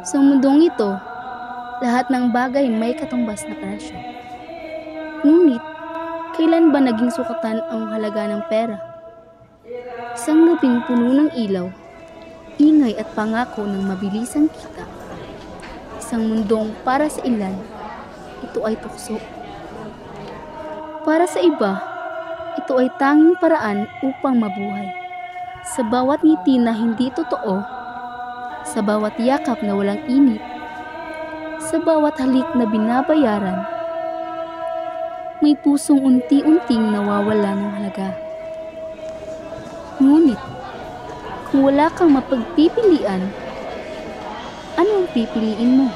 Sa mundong ito, lahat ng bagay may katumbas na presyo. Ngunit, kailan ba naging sukatan ang halaga ng pera? Isang gabing puno ng ilaw, ingay at pangako ng mabilisang kita. Isang mundong para sa ilan, ito ay tukso. Para sa iba, ito ay tanging paraan upang mabuhay. Sa bawat ngiti na hindi totoo, sa bawat yakap na walang init, sa bawat halik na binabayaran, may pusong unti-unting nawawala ng halaga. Ngunit, kung wala kang mapagpipilian, ano ang pipiliin mo?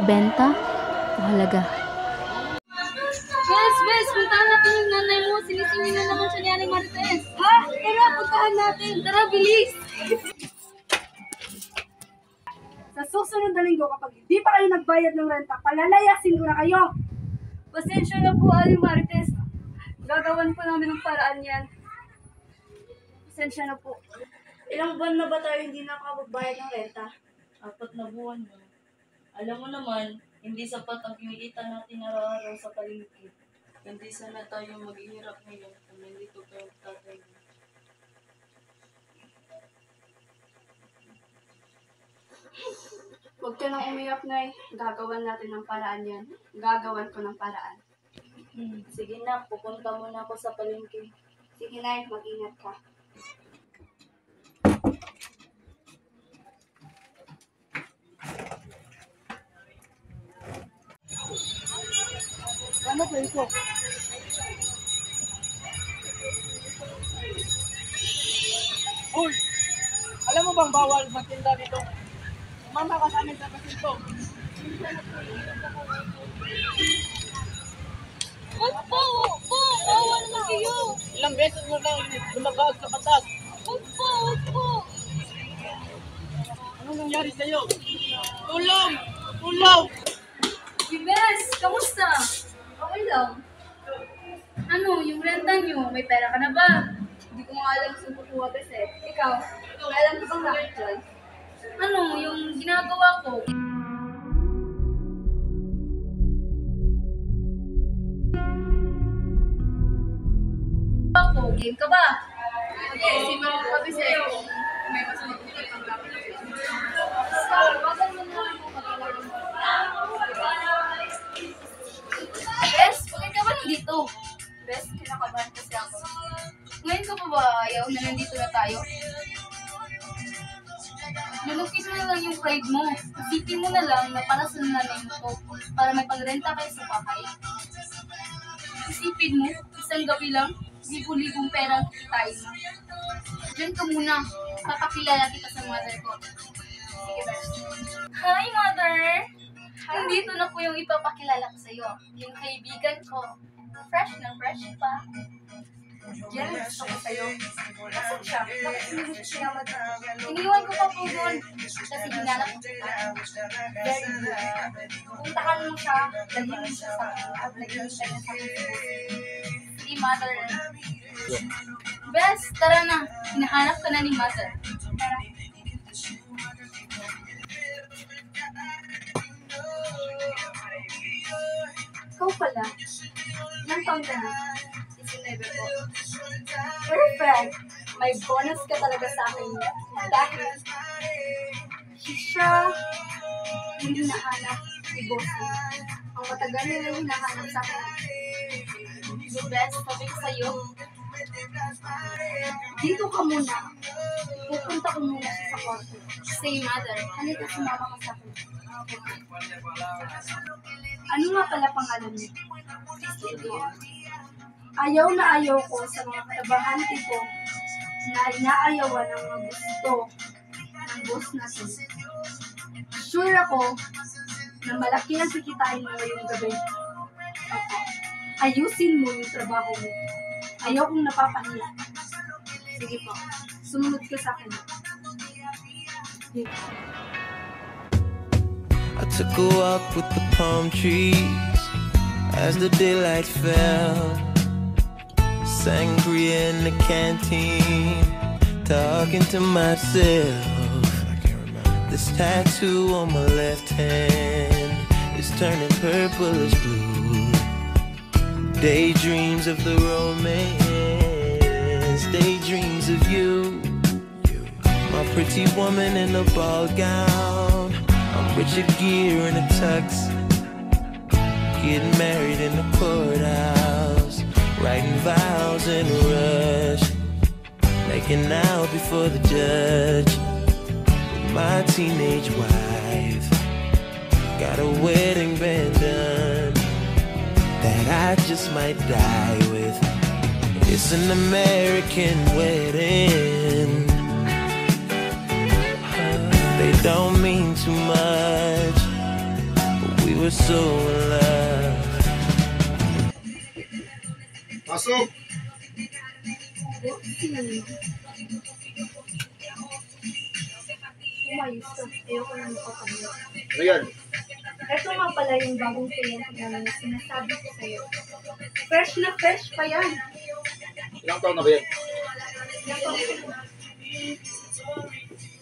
Benta o halaga? Bes, puntahan natin yung nanay mo. Sinisingin na naman siya ni Aling Marites. Ha? Tara, puntahan natin. Tara, bilis! Sa susunod na linggo, kapag hindi pa kayo nagbayad ng renta, palalayasin ko na kayo. Pasensya na po, Aling Marites. Gagawan po namin ng paraan yan. Pasensya na po. Ilang buwan na ba tayo hindi nakapagbayad ng renta? 4 na buwan na. Alam mo naman, hindi sapat ang kinikita natin araw-araw sa palengke. Hindi sana tayo maghihirap ngayon kung nandito pa yung tatay mo. Huwag ka nang umiyak, Nay. Gagawan natin ng paraan yan. Gagawan ko ng paraan. Sige na, pupunta muna ako sa palengke. Sige, Nay. Mag-ingat ka. Ano ba ito? Uy! Alam mo bang bawal magtinda dito? Mama ka sa amin sa pasinto. Opo! Bawal na kayo! Ilang beses mo lang lumabag sa batas. Opo! Anong nangyari sa'yo? Tulong! Tulong! Bes, kamusta? Okay lang. Ano, yung renta nyo, may pera ka na ba? Hindi ko nga alam saan kukuha, Bes eh. Ikaw, may alam ka bang bakit dyan? Ano, yung ginagawa ko? Game ka ba? Okay, si Mama ka, Bes eh. May mas mabuti pang dapat. Bagal mo na ako pag-iwanan mo. Bes, bakit ka ba nandito? Bes, kinakabahan kasi ako. Ngayon ka pa ba ayaw na nandito na tayo? Lulukin mo na lang yung pride mo. Isipin mo na lang na para sa nanay mo to. Para may pagrenta kayo sa bahay. Isipin mo, isang gabi lang, libo-libong pera ang kikitain mo. Diyan ka muna. Papakilala kita sa mother ko. Sige, best. Hi, mother! Nandito na po yung ipapakilala ko sa'yo. Yung kaibigan ko. Fresh na fresh pa. Yan, gusto ko sa'yo. Nasaan siya? Bakit hindi mo siya Iniwan ko pa po doon. Kasi hinanap ko kita. Very good. Puntahan mo siya, dalhin mo siya sa at lagyan siya ng sakit. Si mother. Bes, tara na. Hinahanap ka na ni mother. Tara. Ikaw pala. Ilang taon ka na? 19 po. Perfect! May bonus ka talaga sa akin. Dahil siya hindi nahanap negosyo. Ang matagal nila hinahanap sa akin. Best, sabi ko sa'yo. Dito ka muna. Pupunta ko muna siya sa kwarto. Say, mother. Halika, sumama ka sa akin. Ano nga pala pangalan niyo? Ayaw na ayaw ko sa mga katabahante ko na inaayawan ang mga gusto ng boss natin. Sure ako na malaki ang kikitain mo ngayong gabi. Opo. Ayusin mo yung trabaho mo. Ayaw kong napapahiya. Sige po. Sumunod ka sa akin. I took a walk with the palm trees as the daylight fell. Sangria in the canteen, talking to myself. This tattoo on my left hand is turning purplish blue. Daydreams of the romance, daydreams of you. My pretty woman in a ball gown, I'm Richard Gere in a tux. Getting married in the courthouse, writing vows in a rush, making out before the judge. My teenage wife got a wedding band done that I just might die with. It's an American wedding. They don't mean too much, but we were so in love. Pasok! Umayos ka. Ayoko na magpapahiya. Ano yan? Ito nga pala yung bagong kliyente namin na sinasabi ko sa'yo. Fresh na fresh pa yan. Ilang taon na ba yan? Naku,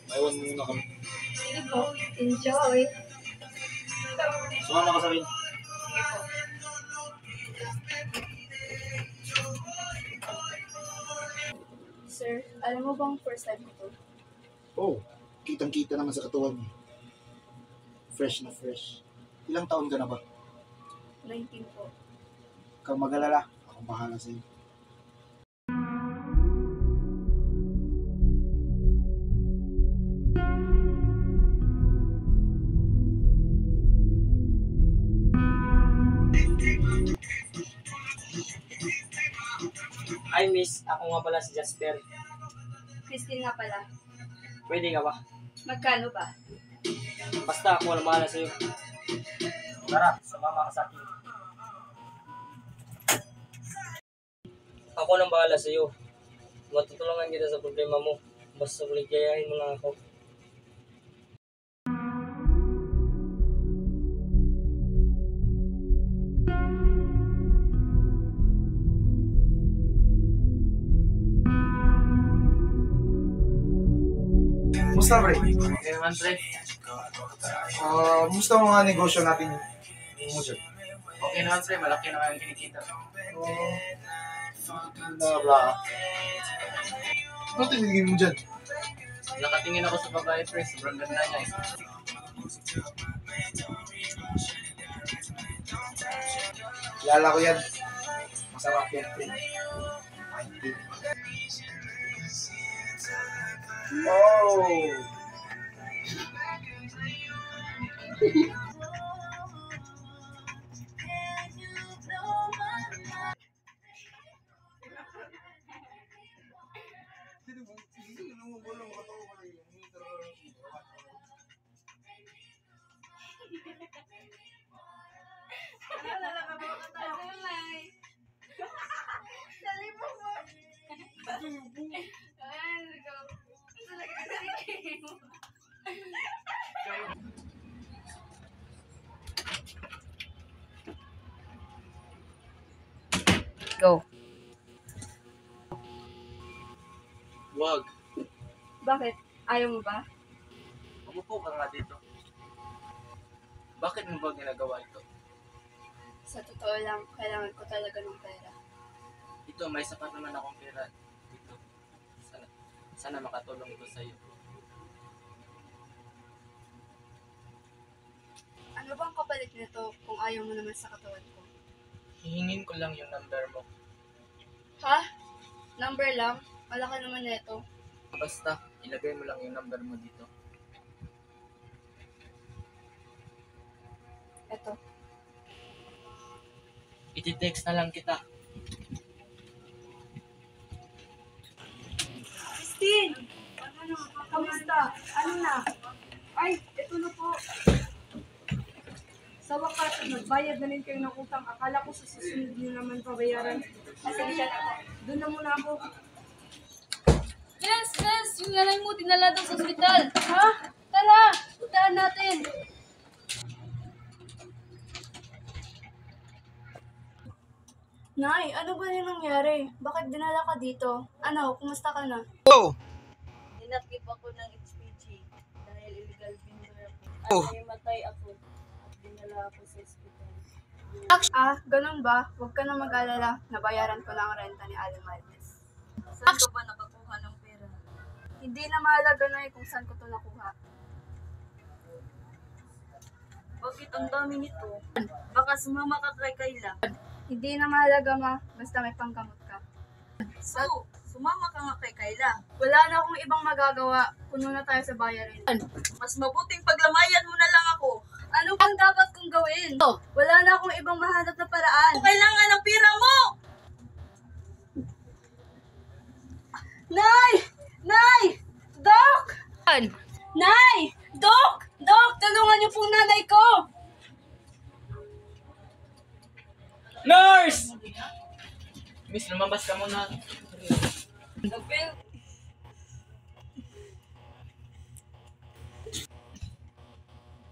Maiwan muna kami. sige po. Enjoy. Sumama ka sa akin. Sir, alam mo bang first time ito? Oh, kitang-kita naman sa katawan niya. Fresh na fresh. Ilang taon ka na ba? 19 po. Kang mag-alala, akong bahala sa'yo. Hi miss, ako nga pala si Jasper. Christine nga pala. Pwede ka ba? Magkano ba? Basta ako walang bahala sa'yo. Tara, sumama ka sa akin. Ako nang bahala sa'yo. Matutulungan kita sa problema mo. Basta gayahin mo lang ako. Musta, pre? Okay naman, pre. Musta mo nga negosyo natin mo dyan? Okay naman, pre. Malaki na kayong kinikita. Bla. Ano tinigin mo dyan? Nakatingin ako sa babae, pre. Sobrang ganda niya eh. Kilala ko yan. Masarap yan, pre. Oh! Go. Wag. Bakit? Ayaw mo ba? Umupo ka nga dito. Bakit mo ba ginagawa ito? Sa totoo lang, kailangan ko talaga ng pera. Ito, may sapat naman akong pera dito. Sana makatulong ito sa'yo. Ano bang kapalit nito kung ayaw mo naman sa katawan ko? Hihingin ko lang yung number mo. Ha? Number lang? Malaki naman nito. Basta, ilagay mo lang yung number mo dito. Eto. Iti-text na lang kita. Christine! Ano? Kamusta? Ano na? Ay, ito na po. Sa wakas, nagbayad na rin kayo ng utang. Akala ko sa susunod niyo naman pabayaran. Pasensya na po. Doon na muna ako. Yes, yung nanay mo dinala daw sa ospital. Ha? Tara! Puntaan natin! Nay, ano ba yung nangyari? Bakit dinala ka dito? Ano, kumusta ka na? Dinakip ako ng HPG dahil illegal vendor ako. At nahimatay ako at dinala ako sa ospital. Ah, ganun ba? Huwag ka na mag-alala. Nabayaran ko lang ang renta ni Aling Maltes. Saan ka ba nakakuha ng pera? Hindi na mahalaga na kung saan ko to nakuha. Bakit ang dami nito? Baka sumama ka kay Kayla. Hindi na mahalaga, ma. Basta may panggamot ka. So, sumama ka nga kay Kayla. Wala na akong ibang magagawa. Puno na tayo sa bayarin. Mas mabuting paglamayan mo na lang ako. Ano bang dapat kong gawin? Wala na akong ibang mahanap na paraan. Kung kailangan ng pera mo! Nay! Nay! Doc! Nay! Doc! Doc! Tulungan niyo po nanay ko! Nurse! Miss, lumabas ka muna.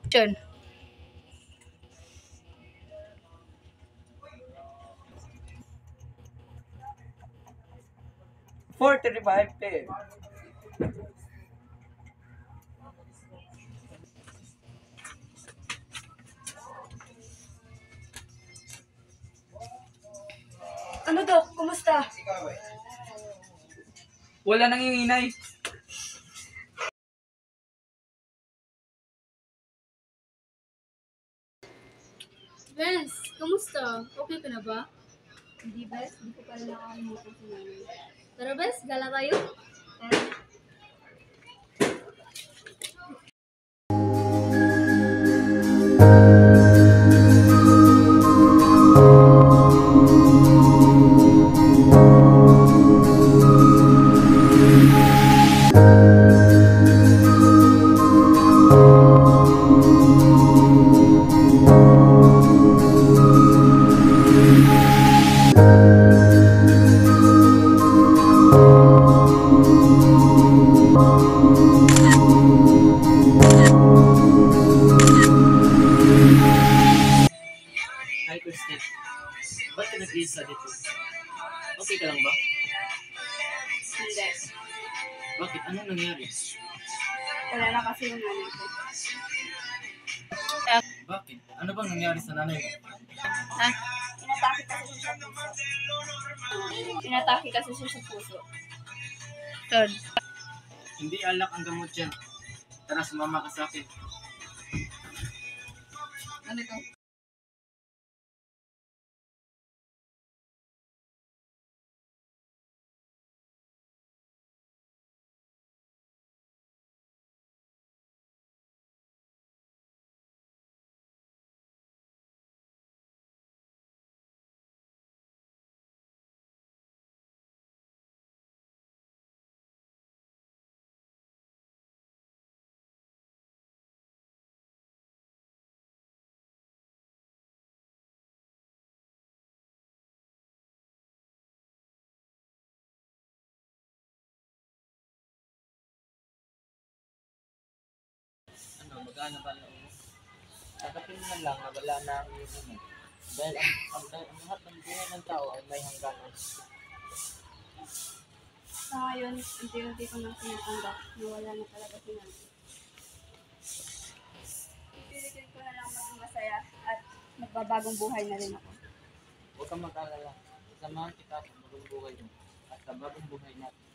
Yun. $4.35. Ano, Doc? Kumusta? Wala nang inginay. Vince, kamusta? Okay ka na ba? Hindi, Bes. Hindi ko pa rin nakakalimutan si nanay. Tara, Bes, gala tayo. Hi, Christine. Ba't ka nag-iisa dito? Okay ka lang ba? Hindi. Bakit? Anong nangyari? Wala na kasi yung nanay ko. Bakit? Ano bang nangyari sa nanay mo? Inatake kasi siya sa puso. Inatake kasi siya sa puso. Yun. Hindi alak ang gamot yan. Tara, sumama ka sa akin. Ano ko? Ano, mag-ano ba na ulo? Tatapin mo lang na wala na ang iyong mo. Dahil ang lahat ng buhay ng tao ay may hangganan. Sa ngayon, unti-unti ko nang tinatanggap na wala na talaga si nanay. Pipilitin ko na lang maging masaya at magbabagong buhay na rin ako. Huwag kang mag-alala. Samahan kita sa bagong buhay mo at sa bagong buhay natin.